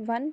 1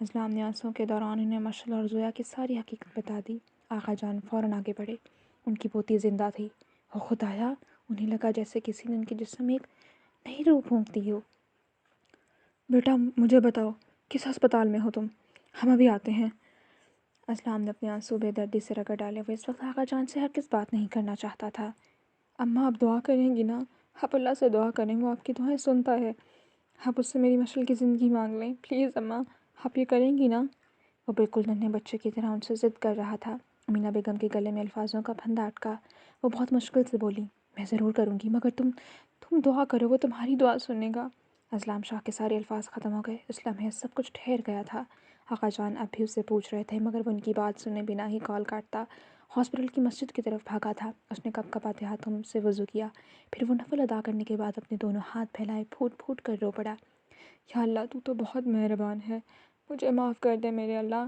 اسلام نے آنسوؤں کے دوران انہیں مشعل اور زویا کی ساری حقیقت بتا دی۔ آقا جان فوراً آگے بڑھے۔ ان کی پوتی زندہ تھی۔ وہ خدایا، انہیں لگا جیسے کسی نے ان کے جسم میں ایک نئی روح پھونک دی ہو۔ بیٹا مجھے بتاؤ، کس ہسپتال میں ہو تم؟ ہم ابھی آتے ہیں۔ اسلام نے اپنے آنسو بے دردی سے رگڑ ڈالے۔ وہ اس وقت آقا جان سے ہرگز بات نہیں کرنا چاہتا تھا۔ اماں آپ دعا کریں گی نا؟ آپ اللہ سے دعا کریں، وہ آپ کی دعائیں سنتا ہے۔ آپ اس سے میری مشعل کی زندگی مانگ لیں پلیز اماں، آپ یہ کریں گی نا؟ وہ بالکل ننھے بچے کی طرح ان سے ضد کر رہا تھا۔ امینا بیگم کے گلے میں الفاظوں کا پھندا اٹکا۔ وہ بہت مشکل سے بولی، میں ضرور کروں گی، مگر تم دعا کرو، وہ تمہاری دعا سنے گا۔ اسلام شاہ کے سارے الفاظ ختم ہو گئے۔ اس لمحے سب کچھ ٹھہر گیا تھا۔ آقا جان اب بھی اس سے پوچھ رہے تھے، مگر وہ ان کی بات سنے بنا ہی کال کاٹتا ہاسپٹل کی مسجد کی طرف بھاگا تھا۔ اس نے کپ کپاتے ہاتھوں سے وضو کیا، پھر وہ نفل ادا کرنے کے بعد اپنے دونوں ہاتھ پھیلائے پھوٹ پھوٹ کر رو پڑا۔ یا اللہ، تو بہت مہربان ہے، مجھے معاف کر دے میرے اللہ،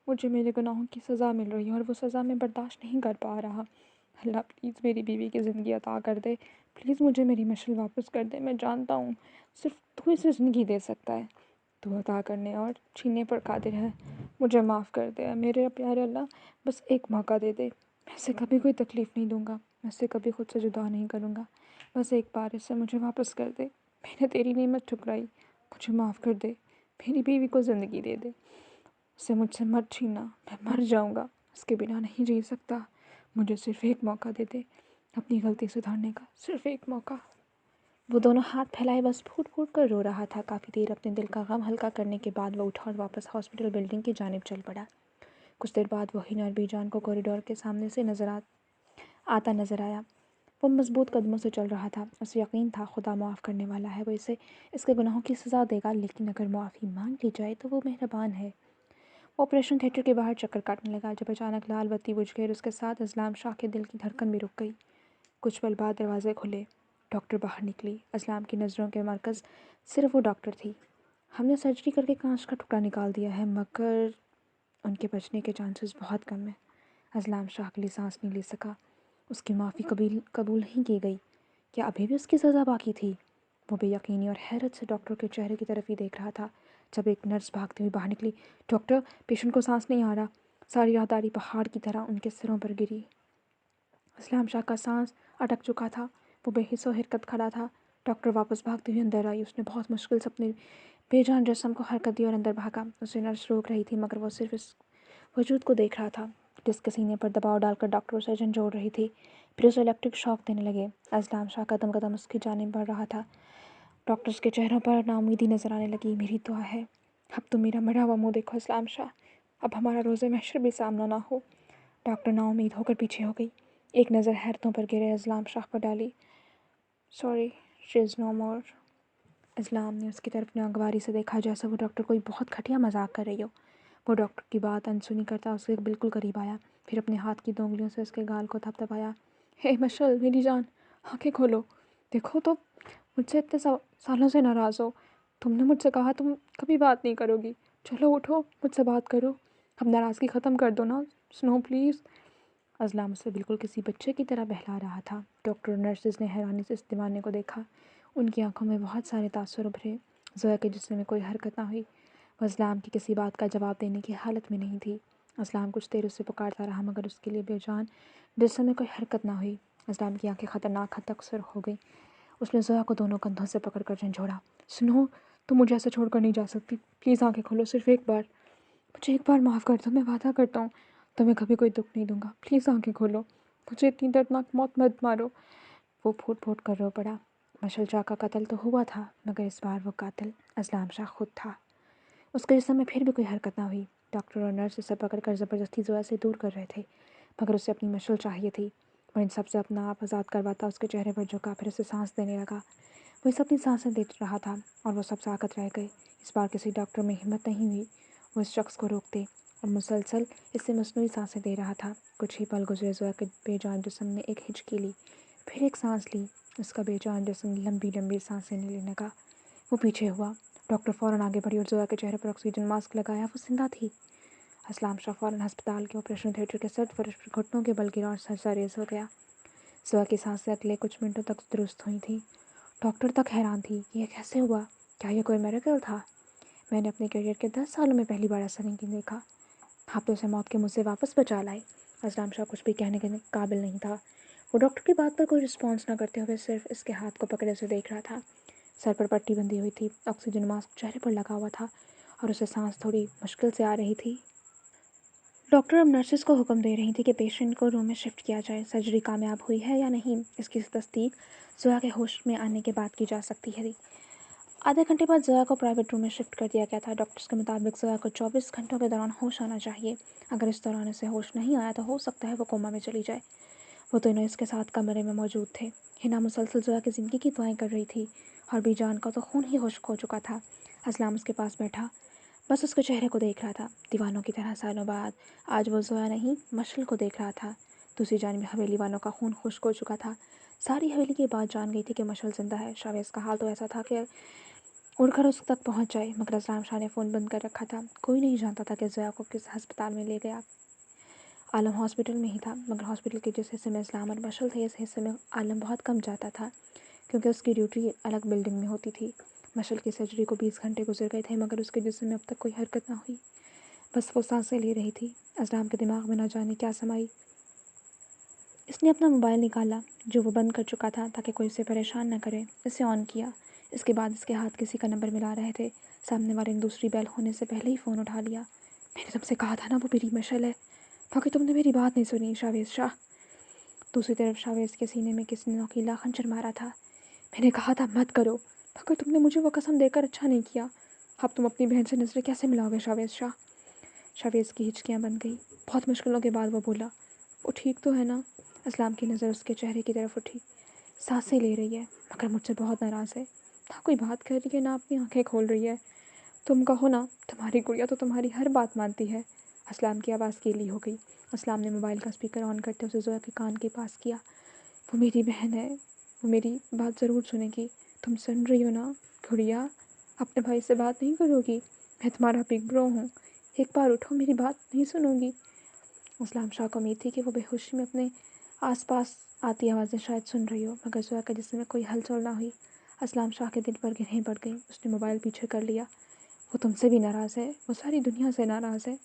مجھے میرے گناہوں کی سزا مل رہی ہے اور وہ سزا میں برداشت نہیں کر پا رہا۔ اللہ پلیز میری بیوی کی زندگی عطا کر دے، پلیز مجھے میری مشعل واپس کر دے۔ میں جانتا ہوں صرف تو اسے زندگی دے سکتا ہے، تو عطا کرنے اور چھیننے پر قادر ہے۔ مجھے معاف کر دے میرے پیارے اللہ، بس ایک موقع دے دے، میں اسے کبھی کوئی تکلیف نہیں دوں گا، میں اسے کبھی خود سے جدا نہیں کروں گا، بس ایک بار اسے مجھے واپس کر دے۔ میں نے تیری نعمت ٹھکرائی، مجھے معاف کر دے، میری بیوی کو زندگی دے دے، اسے مجھ سے مت چھینا، میں مر جاؤں گا، اس کے بنا نہیں جی سکتا، مجھے صرف ایک موقع دے دے اپنی غلطی سدھارنے کا، صرف ایک موقع۔ وہ دونوں ہاتھ پھیلائے بس پھوٹ پھوٹ کر رو رہا تھا۔ کافی دیر اپنے دل کا غم ہلکا کرنے کے بعد وہ اٹھا اور واپس ہاسپٹل بلڈنگ کی جانب چل پڑا۔ کچھ دیر بعد وہ ہند اور بی جان کو کوریڈور کے سامنے سے آتا نظر آیا۔ وہ مضبوط قدموں سے چل رہا تھا۔ اسے یقین تھا خدا معاف کرنے والا ہے، وہ اسے اس کے گناہوں کی سزا دے گا، لیکن اگر معافی مانگ لی جائے تو وہ مہربان ہے۔ وہ آپریشن تھیٹر کے باہر چکر کاٹنے لگا جب اچانک لال بتی بجھ گئی اور اس کے ساتھ اسلام شاہ کے دل کی دھڑکن بھی رک گئی۔ کچھ پل بعد دروازے کھلے، ڈاکٹر باہر نکلی۔ اسلام کی نظروں کے مرکز صرف وہ ڈاکٹر تھی۔ ہم نے سرجری کر کے کانچ کا ٹکڑا نکال دیا ہے، مگر ان کے بچنے کے چانسز بہت کم ہیں۔ اسلام شاہ کے لیے سانس نہیں لے سکا۔ اس کی معافی قبول نہیں کی گئی۔ کیا ابھی بھی اس کی سزا باقی تھی؟ وہ بے یقینی اور حیرت سے ڈاکٹر کے چہرے کی طرف ہی دیکھ رہا تھا جب ایک نرس بھاگتی ہوئی باہر نکلی۔ ڈاکٹر، پیشنٹ کو سانس نہیں آ رہا۔ ساری راہداری پہاڑ کی طرح ان کے سروں پر گری۔ اسلام شاہ کا سانس اٹک چکا تھا، وہ بے حس و حرکت کھڑا تھا۔ ڈاکٹر واپس بھاگتی ہوئی اندر آئی۔ اس نے بہت مشکل سے اپنے بے جان جسم کو حرکت دی اور اندر بھاگا۔ اسے نرس روک رہی تھی، مگر وہ صرف اس وجود کو دیکھ رہا تھا جس کے سینے پر دباؤ ڈال کر ڈاکٹر اور سرجن جوڑ رہی تھی۔ پھر اسے الیکٹرک شاک دینے لگے۔ اسلام شاہ قدم قدم اس کی جانب بڑھ رہا تھا۔ ڈاکٹرز کے چہروں پر ناامیدی نظر آنے لگی۔ میری دعا ہے اب تم میرا مرا ہوا منہ دیکھو اسلام شاہ، اب ہمارا روز محشر بھی سامنا نہ ہو۔ ڈاکٹر نا امید ہو کر پیچھے ہو گئی، ایک نظر حیرتوں پر گرے اسلام شاہ پر ڈالی۔ سوری، شی از نو مور۔ اسلام نے اس کی طرف ناگواری سے دیکھا جیسا وہ ڈاکٹر کوئی بہت گھٹیا مذاق کر رہی ہو۔ وہ ڈاکٹر کی بات انسنی کرتا اس کے بالکل قریب آیا، پھر اپنے ہاتھ کی دونگلیوں سے اس کے گال کو تھپ تھپایا۔ ہے مشعل، میری جان، آنکھیں کھولو، دیکھو تو مجھ سے اتنے سالوں سے ناراض ہو، تم نے مجھ سے کہا تم کبھی بات نہیں کرو گی، چلو اٹھو مجھ سے بات کرو، اب ناراضگی ختم کر دو نا، سنو پلیز۔ اسلام اسے بالکل کسی بچے کی طرح بہلا رہا تھا۔ ڈاکٹر اور نرسز نے حیرانی سے اس دیوانے کو دیکھا۔ ان کی آنکھوں میں بہت سارے تاثر ابھرے۔ زویا کے جسم میں کوئی حرکت نہ ہوئی۔ وہ اسلام کی کسی بات کا جواب دینے کی حالت میں نہیں تھی۔ اسلام کچھ دیر اسے پکارتا رہا، مگر اس کے لیے بے جان جسم میں کوئی حرکت نہ ہوئی۔ اسلام کی آنکھیں خطرناک حد تک سرخ ہو گئیں۔ اس نے زویا کو دونوں کندھوں سے پکڑ کر جھنجھوڑا۔ سنو، تم مجھے ایسے چھوڑ کر نہیں جا سکتی، پلیز آنکھیں کھولو، صرف ایک بار، مجھے ایک بار معاف کر دو، میں وعدہ کرتا ہوں تمہیں کبھی کوئی دکھ نہیں دوں گا، پلیز آنکھیں کھولو، مجھے اتنی دردناک موت مت مارو۔ وہ پھوٹ پھوٹ کر رو پڑا۔ مشعل شاہ کا قتل تو ہوا تھا، مگر اس بار وہ قاتل اسلام شاہ خود تھا۔ اس کے جسم میں پھر بھی کوئی حرکت نہ ہوئی۔ ڈاکٹر اور نرس اسے پکڑ کر زبردستی زویا سے دور کر رہے تھے، مگر اسے اپنی مشعل چاہیے تھی۔ وہ ان سب سے اپنا آپ آزاد کرواتا اس کے چہرے پر جھکا، پھر اسے سانس دینے لگا۔ وہ اسے اپنی سانسیں دے رہا تھا اور وہ سب ساکت رہ گئے۔ اس بار کسی ڈاکٹر میں ہمت نہیں ہوئی وہ اس شخص کو روکتے، اور مسلسل اس سے مصنوعی سانسیں دے رہا تھا۔ کچھ ہی پل گزرے، زویا کے بے جان جسم نے ایک ہچکی لی، پھر ایک سانس لی۔ اس کا بے جان جسم لمبی لمبی سانسیں لینے لگا۔ وہ پیچھے ہوا۔ ڈاکٹر فوراً آگے بڑھی اور زویا کے چہرے پر آکسیجن ماسک لگایا۔ وہ زندہ تھی۔ اسلام شاہ فوراً ہسپتال کے آپریشن تھیٹر کے سرد فرش پر گھٹنوں کے بل گرا اور سر سریز ہو گیا۔ زویا کی سانسیں اگلے کچھ منٹوں تک درست ہوئی تھیں۔ ڈاکٹر تک حیران تھی کہ یہ کیسے ہوا، کیا یہ کوئی میریکل تھا؟ میں نے اپنے کیریئر کے 10 سالوں میں پہلی بار ایسا نہیں دیکھا۔ آپ تو اسے موت کے منہ سے واپس بچا لائے۔ اسلام شاہ کچھ بھی کہنے کے قابل نہیں تھا۔ وہ ڈاکٹر کی بات پر کوئی رسپانس نہ کرتے ہوئے صرف اس کے ہاتھ کو پکڑے اسے دیکھ رہا تھا۔ سر پر پٹی بندھی ہوئی تھی، آکسیجن ماسک چہرے پر لگا ہوا تھا اور اسے سانس تھوڑی مشکل سے آ رہی تھی۔ ڈاکٹر اب نرسز کو حکم دے رہی تھی کہ پیشنٹ کو روم میں شفٹ کیا جائے۔ سرجری کامیاب ہوئی ہے یا نہیں، اس کی تصدیق زویا کے ہوش میں آنے کے بعد کی جا سکتی ہے۔ آدھے گھنٹے بعد زویا کو پرائیویٹ روم میں شفٹ کر دیا گیا تھا۔ ڈاکٹرز کے مطابق زویا کو 24 گھنٹوں کے دوران ہوش آنا چاہیے۔ اگر اس دوران اسے ہوش نہیں آیا تو ہو سکتا ہے وہ کوما میں چلی جائے۔ وہ دونوں اس کے ساتھ کمرے میں موجود تھے۔ ہنا مسلسل زویا کی زندگی کی دعائیں کر رہی تھی اور بی جان کا تو خون ہی خشک ہو چکا تھا۔ اسلام اس کے پاس بیٹھا بس اس کے چہرے کو دیکھ رہا تھا۔ دیوانوں کی طرح سالوں بعد آج وہ زویا نہیں مشعل کو دیکھ رہا تھا۔ دوسری جانب حویلی والوں کا خون خشک ہو چکا تھا۔ ساری حویلی کی بات جان گئی تھی کہ مشعل زندہ ہے۔ شاویز کا حال تو ایسا تھا کہ اڑ کر اس تک پہنچ جائے، مگر اسلام شاہ نے فون بند کر رکھا تھا۔ کوئی نہیں جانتا تھا کہ زویا کو کس ہسپتال میں لے گیا۔ عالم ہاسپٹل میں ہی تھا، مگر ہاسپٹل کے جس حصے میں اسلام اور مشعل تھے، اس حصے میں عالم بہت کم جاتا تھا کیونکہ اس کی ڈیوٹی الگ بلڈنگ میں ہوتی تھی۔ مشعل کی سرجری کو 20 گھنٹے گزر گئے تھے، مگر اس کے جسم میں اب تک کوئی حرکت نہ ہوئی، بس وہ سانسیں لے رہی تھی۔ اسلام کے دماغ میں نہ جانے کیا سمائی۔ اس نے اپنا موبائل نکالا جو وہ بند کر چکا تھا تاکہ کوئی اسے پریشان نہ کرے۔ اسے آن کیا۔ اس کے بعد اس کے ہاتھ کسی کا نمبر ملا رہے تھے۔ سامنے والے نے دوسری بیل ہونے سے پہلے ہی فون اٹھا لیا۔ میں نے تم سے کہا تھا نا وہ میری مشعل ہے، باقی تم نے میری بات نہیں سنی شاویز شاہ۔ دوسری طرف شاویز کے سینے میں کسی نے نوکیلا خنجر مارا تھا۔ میں نے کہا تھا مت کرو، مگر تم نے مجھے وہ قسم دے کر اچھا نہیں کیا۔ اب تم اپنی بہن سے نظریں کیسے ملاؤ گے شاویز شاہ؟ شاویز کی ہچکیاں بند گئی۔ بہت مشکلوں کے بعد وہ بولا، وہ ٹھیک تو ہے نا؟ اسلام کی نظر اس کے چہرے کی طرف اٹھی۔ سانسیں لے رہی ہے مگر مجھ سے بہت ناراض ہے، نہ کوئی بات کر رہی ہے نہ اپنی آنکھیں کھول رہی ہے۔ تم کہو نا، تمہاری گڑیا تو تمہاری ہر بات مانتی ہے۔ اسلام کی آواز کیلی ہو گئی۔ اسلام نے موبائل کا اسپیکر آن کرتے اسے زویا کے کان کے پاس کیا۔ وہ میری بہن ہے، وہ میری بات ضرور سنے گی۔ تم سن رہی ہو نا گڑیا؟ اپنے بھائی سے بات نہیں کرو گی؟ میں تمہارا بگ برو ہوں، ایک بار اٹھو، میری بات نہیں سنو گی؟ اسلام شاہ کو امید تھی کہ وہ بے ہوشی میں اپنے آس پاس آتی آوازیں شاید سن رہی ہو، مگر زویا کے جسم میں کوئی ہلچل نہ ہوئی۔ اسلام شاہ کے دل پر گرہیں پڑ گئیں۔ اس نے موبائل پیچھے کر لیا۔ وہ تم سے بھی ناراض ہے، وہ ساری دنیا سے ناراض ہے۔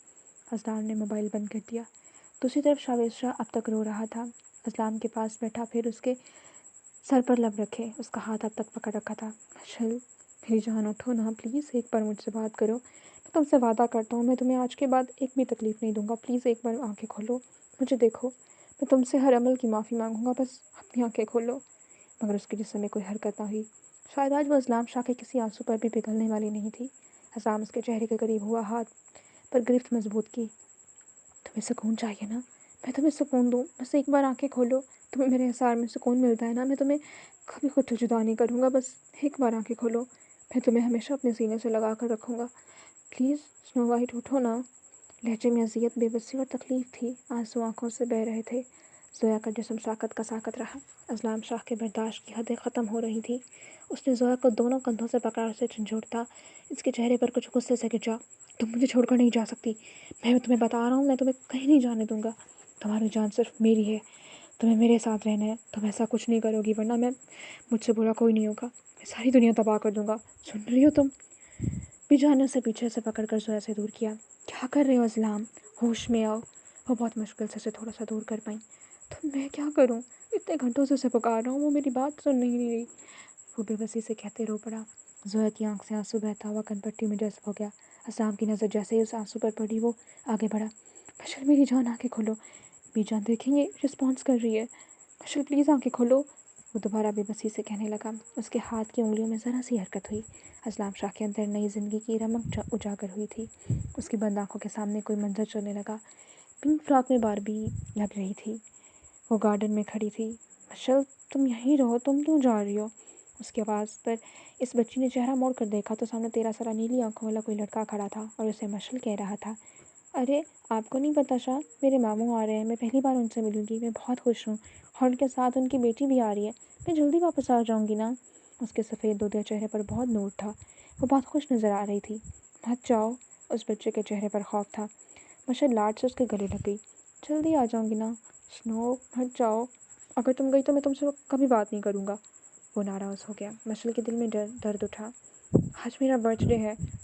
اسلام نے موبائل بند کر دیا۔ دوسری طرف شاویز شاہ اب تک رو رہا تھا۔ اسلام کے پاس بیٹھا، پھر اس کے سر پر لب رکھے، اس کا ہاتھ اب تک پکڑ رکھا تھا۔ مشعل میری جان اٹھو نا پلیز، ایک بار مجھ سے بات کرو۔ میں تم سے وعدہ کرتا ہوں میں تمہیں آج کے بعد ایک بھی تکلیف نہیں دوں گا۔ پلیز ایک بار آنکھیں کھولو، مجھے دیکھو۔ میں تم سے ہر عمل کی معافی مانگوں گا، بس اپنی آنکھیں کھولو۔ مگر اس کے جسم میں کوئی حرکت نہ ہوئی۔ شاید آج وہ اسلام شاہ کے کسی آنسو پر بھی پگھلنے والی نہیں تھی۔ اسلام اس کے چہرے کے قریب ہوا، ہاتھ پر گرفت مضبوط کی۔ تمہیں سکون چاہیے نا، میں تمہیں سکون دوں، بس ایک بار آنکھیں کھولو۔ تمہیں میرے احسار میں سکون ملتا ہے نا، میں تمہیں کبھی خود سے جدا نہیں کروں گا، بس ایک بار آنکھیں کھولو۔ میں تمہیں ہمیشہ اپنے سینے سے لگا کر رکھوں گا۔ پلیز سنو وائٹ اٹھو نا۔ لہجے میں اذیت، بے بسی اور تکلیف تھی۔ آنسو آنکھوں سے بہہ رہے تھے۔ زویا کا جسم ساکت کا ساکت رہا۔ اسلام شاہ کے برداشت کی حدیں ختم ہو رہی تھی۔ اس نے زویا کو دونوں کندھوں سے پکڑ اسے جھنجھوڑتا اس کے چہرے پر کچھ غصے سے کھنچا۔ تم مجھے چھوڑ کر نہیں جا سکتی، میں تمہیں بتا رہا ہوں، میں تمہیں کہیں نہیں جانے دوں گا۔ تمہاری جان صرف میری ہے، تمہیں میرے ساتھ رہنا ہے۔ تم ایسا کچھ نہیں کرو گی ورنہ مجھ سے برا کوئی نہیں ہوگا، میں ساری دنیا تباہ کر دوں گا۔ سن رہی ہو تم؟ بھی جان نے اسے پیچھے سے پکڑ کر زویا سے دور کیا۔ کیا کر رہے ہو اسلام؟ ہوش میں آؤ۔ وہ بہت مشکل سے اسے تھوڑا سا دور کر پائیں۔ تو میں کیا کروں؟ اتنے گھنٹوں سے اسے پکار رہا ہوں، وہ میری بات سن نہیں رہی۔ وہ بے بسی سے کہتے رو پڑا۔ زویا کی آنکھ سے آنسو بہتا ہوا کن پٹی میں جذب ہو گیا۔ اسلام کی نظر جیسے ہی اس آنسو پر پڑی وہ آگے بڑھا۔ مشعل میری جان آنکھیں کھولو، میری جان دیکھیں گے رسپانس کر رہی ہے، مشعل پلیز آنکھیں کھولو۔ وہ دوبارہ بے بسی سے کہنے لگا۔ اس کے ہاتھ کی انگلیوں میں ذرا سی حرکت ہوئی۔ اسلام شاہ کے اندر نئی زندگی کی رمق اجاگر ہوئی تھی۔ اس کی بند آنکھوں کے سامنے کوئی منظر چلنے لگا۔ پنک فراک میں باربی لگ رہی تھی۔ وہ گارڈن میں کھڑی تھی۔ مشعل تم یہیں رہو، تم کیوں جا رہی ہو؟ اس کی آواز پر اس بچی نے چہرہ موڑ کر دیکھا تو سامنے 13 سالہ نیلی آنکھوں والا کوئی لڑکا کھڑا تھا اور اسے مشعل کہہ رہا تھا۔ ارے آپ کو نہیں پتہ شاہ، میرے ماموں آ رہے ہیں، میں پہلی بار ان سے ملوں گی، میں بہت خوش ہوں، اور ان کے ساتھ ان کی بیٹی بھی آ رہی ہے، میں جلدی واپس آ جاؤں گی نا۔ اس کے سفید دودیا چہرے پر بہت نور تھا، وہ بہت خوش نظر آ رہی تھی۔ مت جاؤ، اس بچے کے چہرے پر خوف تھا۔ مشعل لاڈ سے اس کے گلے لگ گئی۔ جلدی آ جاؤں گی نا سنو، مت جاؤ، اگر تم گئی تو میں تم سے کبھی بات نہیں کروں گا۔ وہ ناراض ہو گیا۔ مشعل کے دل میں درد اٹھا۔ آج میرا برتھ ڈے ہے،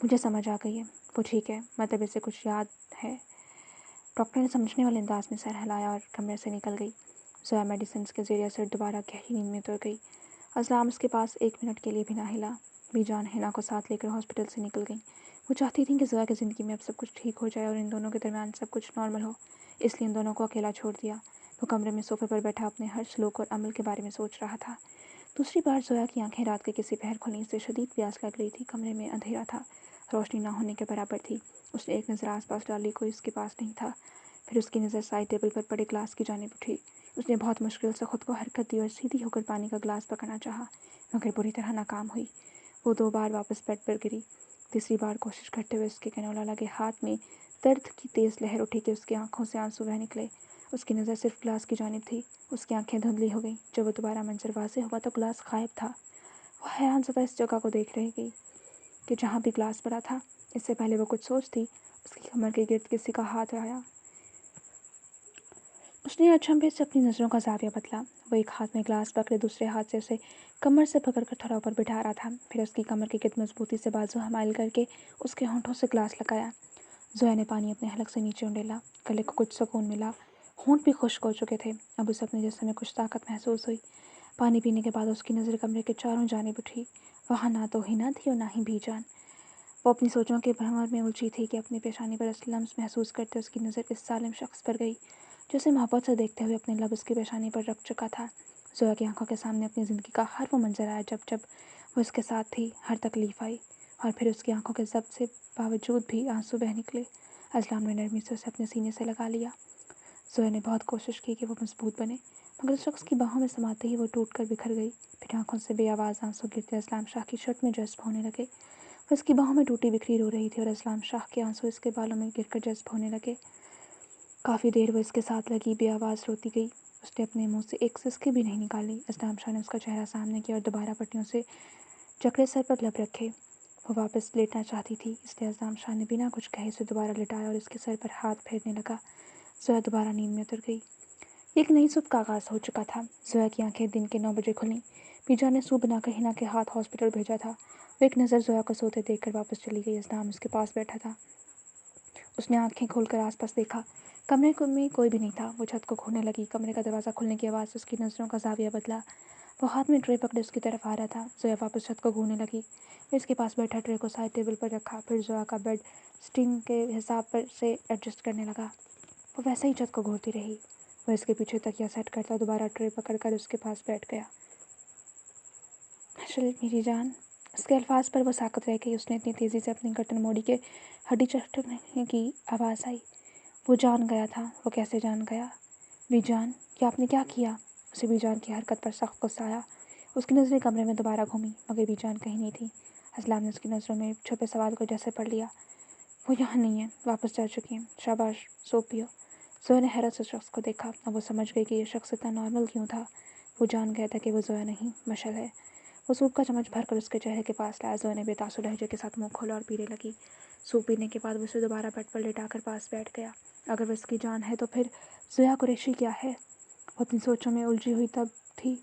مجھے سمجھ آ گئی ہے، وہ ٹھیک ہے، مطلب اسے کچھ یاد ہے۔ ڈاکٹر نے سمجھنے والے انداز میں سر ہلایا اور کمرے سے نکل گئی۔ زویا میڈیسنس کے ذریعے سے دوبارہ گہری نیند میں اتر گئی۔ اسلام اس کے پاس 1 منٹ کے لیے بھی نہ ہلا۔ بی جان حنا کو ساتھ لے کر ہاسپٹل سے نکل گئیں۔ وہ چاہتی تھیں کہ زویا کی زندگی میں اب سب کچھ ٹھیک ہو جائے اور ان دونوں کے درمیان سب کچھ نارمل ہو، اس لیے ان دونوں کو اکیلا چھوڑ دیا۔ وہ کمرے میں صوفے پر بیٹھا اپنے ہر سلوک اور عمل کے بارے میں سوچ رہا تھا۔ دوسری بار زویا کی آنکھیں رات کے کسی پہر کھلنے سے شدید پیاس لگ رہی تھی۔ کمرے میں اندھیرا تھا، روشنی نہ ہونے کے برابر تھی۔ اس نے ایک نظر آس پاس ڈالی، کوئی اس کے پاس نہیں تھا۔ پھر اس کی نظر سائڈ ٹیبل پر پڑے گلاس کی جانب اٹھی۔ اس نے بہت مشکل سے خود کو حرکت دی اور سیدھی ہو کر پانی کا گلاس پکڑنا چاہا، مگر بری طرح ناکام ہوئی۔ وہ 2 بار واپس بیڈ پر گری۔ تیسری بار کوشش کرتے ہوئے اس کے کنولا لگے ہاتھ میں درد کی تیز لہر اٹھی کہ اس کی آنکھوں سے آنسو بہہ نکلے۔ اس کی نظر صرف گلاس کی جانب تھی۔ اس کی آنکھیں دھندلی ہو گئیں۔ جب وہ دوبارہ منظر واضح ہوا تو گلاس غائب تھا۔ وہ حیران زدہ اس جگہ کو دیکھ رہ گئی کہ جہاں بھی گلاس پڑا تھا۔ اس سے پہلے وہ کچھ سوچتی، اس کی کمر کے گرد کسی کا ہاتھ آیا۔ اس نے اچنبھے سے اپنی نظروں کا زاویہ بدلا۔ وہ ایک ہاتھ میں گلاس پکڑے دوسرے ہاتھ سے اسے کمر سے پکڑ کر تھوڑا اوپر بٹھا رہا تھا۔ پھر اس کی کمر کے گرد مضبوطی سے بازو حمائل کر کے اس کے ہونٹوں سے گلاس لگایا۔ زویا نے پانی اپنے حلق سے نیچے انڈیلا۔ گلے کو کچھ سکون ملا۔ ہونٹ بھی خشک ہو چکے تھے۔ اب اسے اپنے جسم میں کچھ طاقت محسوس ہوئی۔ پانی پینے کے بعد اس کی نظر کمرے کے چاروں جانب اٹھی۔ وہاں نہ تو حنا تھی اور نہ ہی بی جان۔ وہ اپنی سوچوں کے بھنور میں الجھی تھی کہ اپنی پیشانی پر لمس محسوس کرتے اس کی نظر اس ظالم شخص پر گئی جو اسے محبت سے دیکھتے ہوئے اپنے لب اس کی پیشانی پر رکھ چکا تھا۔ زویا کی آنکھوں کے سامنے اپنی زندگی کا ہر وہ منظر آیا جب جب وہ اس کے ساتھ تھی، ہر تکلیف آئی، اور پھر اس کی آنکھوں کے ضبط سے باوجود بھی آنسو بہہ نکلے۔ اسلام نے نرمی سے اسے اپنے سینے سے لگا لیا۔ زویا نے بہت کوشش کی کہ وہ مضبوط بنے، مگر اس شخص کی باہوں میں سماتے ہی وہ ٹوٹ کر بکھر گئی۔ پھر آنکھوں سے بے آواز آنسو گرتے اسلام شاہ کی شرٹ میں جذب ہونے لگے۔ وہ اس کی باہوں میں ٹوٹی بکھری رو رہی تھی اور اسلام شاہ کے آنسو اس کے بالوں میں گر کر جذب ہونے لگے۔ کافی دیر وہ اس کے ساتھ لگی بے آواز روتی گئی۔ اس نے اپنے منہ سے ایک سسکی بھی نہیں نکالی۔ اسلام شاہ نے اس کا چہرہ سامنے کیا اور دوبارہ پٹیوں سے جکڑے سر پر لب رکھے۔ وہ واپس لیٹنا چاہتی تھی، اس لیے اسلام شاہ نے بنا کچھ کہے اسے دوبارہ لٹایا اور اس کے سر پر ہاتھ پھیرنے لگا۔ زویا دوبارہ نیند میں اتر گئی۔ ایک نئی صبح کا آغاز ہو چکا تھا۔ زویا کی آنکھیں دن کے 9 بجے کھلیں۔ بی جان نے سوپ بنا کر حنا کے ہاتھ ہاسپٹل بھیجا تھا۔ وہ ایک نظر زویا کو سوتے دیکھ کر واپس چلی گئی۔ اسلام اس کے پاس بیٹھا تھا۔ اس نے آنکھیں کھول کر آس پاس دیکھا۔ کمرے میں کوئی بھی نہیں تھا۔ وہ چھت کو گھورنے لگی۔ کمرے کا دروازہ کھلنے کی آواز سے اس کی نظروں کا زاویہ بدلا۔ وہ ہاتھ میں ٹرے پکڑے اس کی طرف آ رہا تھا۔ زویا واپس چھت کو گھورنے لگی۔ وہ اس کے پاس بیٹھا ٹرے کو سائڈ ٹیبل پر رکھا، پھر زویا کا بیڈ سٹنگ کے حساب پر سے ایڈجسٹ کرنے لگا۔ وہ ویسے ہی چھت کو گھورتی رہی۔ وہ اس کے پیچھے تکیہ سیٹ کرتا دوبارہ ٹرے پکڑ کر اس کے پاس بیٹھ گیا۔ مشل میری جان۔ اس کے الفاظ پر وہ ساکت رہ گئی۔ اس نے اتنی تیزی سے اپنی گردن موڑی کہ ہڈی چٹکنے کی آواز آئی۔ وہ جان گیا تھا۔ وہ کیسے جان گیا؟ بی جان، یہ آپ نے کیا کیا؟ اسے بی جان کی حرکت پر سخت غصہ آیا۔ اس کی نظریں کمرے میں دوبارہ گھومیں، مگر بی جان کہیں نہیں تھی۔ اسلام نے اس کی نظروں میں چھپے سوال کو جیسے پڑھ لیا۔ وہ یہاں نہیں ہے، واپس جا چکی ہیں۔ شاباش، سوپ پیو۔ زویا نے حیرت سے شخص کو دیکھا۔ اب وہ سمجھ گئی کہ یہ شخص اتنا نارمل کیوں تھا۔ وہ جان گیا تھا کہ وہ زویا نہیں، مشل ہے۔ وہ سوپ کا چمچ بھر کر اس کے چہرے کے پاس لایا۔ زویا نے بے تاثر لہجے کے ساتھ منہ کھولا اور پینے لگی۔ سوپ پینے کے بعد وہ اسے دوبارہ بیڈ پر لٹا کر پاس بیٹھ گیا۔ اگر وہ اس کی جان ہے تو پھر زویا قریشی کیا ہے؟ وہ اپنی سوچوں میں الجھی ہوئی تب تھی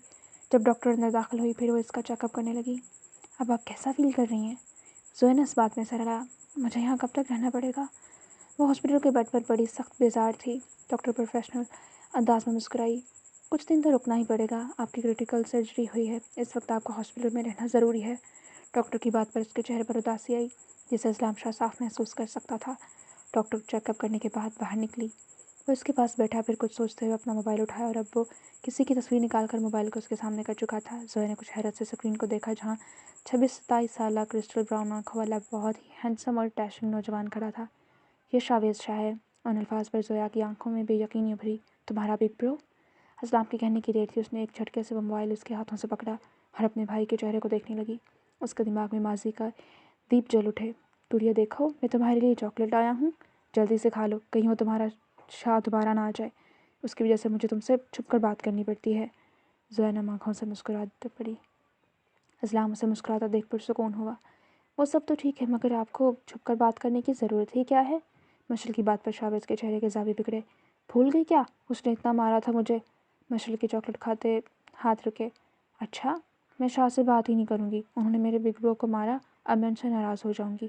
جب ڈاکٹر اندر داخل ہوئی۔ پھر وہ اس کا چیک اپ کرنے لگی۔ اب آپ کیسا فیل کر رہی ہیں؟ زویا نے اس بات میں سر ہلایا۔ مجھے یہاں کب تک رہنا پڑے گا؟ وہ ہاسپٹل کے بیڈ پر بڑی سخت بیزار تھی۔ ڈاکٹر پروفیشنل انداز میں مسکرائی۔ کچھ دن تو رکنا ہی پڑے گا، آپ کی کریٹیکل سرجری ہوئی ہے، اس وقت آپ کو ہاسپٹل میں رہنا ضروری ہے۔ ڈاکٹر کی بات پر اس کے چہرے پر اداسی آئی، جسے اسلام شاہ صاف محسوس کر سکتا تھا۔ ڈاکٹر چیک اپ کرنے کے بعد باہر نکلی۔ وہ اس کے پاس بیٹھا، پھر کچھ سوچتے ہوئے اپنا موبائل اٹھایا اور اب وہ کسی کی تصویر نکال کر موبائل کو اس کے سامنے کر چکا تھا۔ زویا نے کچھ حیرت سے اسکرین کو دیکھا جہاں 26-27 سالہ کرسٹل براؤن آنکھوں والا بہت ہی ہینڈسم اور ڈیشنگ نوجوان کھڑا تھا۔ یہ شاویز شاہ ہے۔ ان الفاظ پر زویا کی آنکھوں میں بے یقینی ابھری۔ تمہارا بگ برو؟ اسلام کے کہنے کی دیر تھی۔ اس نے ایک جھٹکے سے وہ موبائل اس کے ہاتھوں سے پکڑا اور اپنے بھائی کے چہرے کو دیکھنے لگی۔ اس کے دماغ میں ماضی کا دیپ جل اٹھے۔ ٹوریا دیکھو، میں تمہارے لیے چاکلیٹ لایا ہوں، جلدی سے کھا لو، کہیں وہ تمہارا شاہ دوبارہ نہ آ جائے، اس کی وجہ سے مجھے تم سے چھپ کر بات کرنی پڑتی ہے۔ زویا نم آنکھوں سے مسکراتی پڑی۔ اسلام اسے مسکراتا دیکھ پرسکون ہوا۔ وہ سب تو ٹھیک ہے، مگر آپ کو چھپ کر بات کرنے کی ضرورت ہی کیا ہے؟ مشل کی بات پر شاویز کے چہرے کے زاویے بگڑے۔ بھول گئی کیا؟ اس نے اتنا مارا تھا مجھے۔ مشل کے چاکلیٹ کھاتے ہاتھ رکے۔ اچھا، میں شاہ سے بات ہی نہیں کروں گی، انہوں نے میرے بگ برو کو مارا، اب میں ان سے ناراض ہو جاؤں گی۔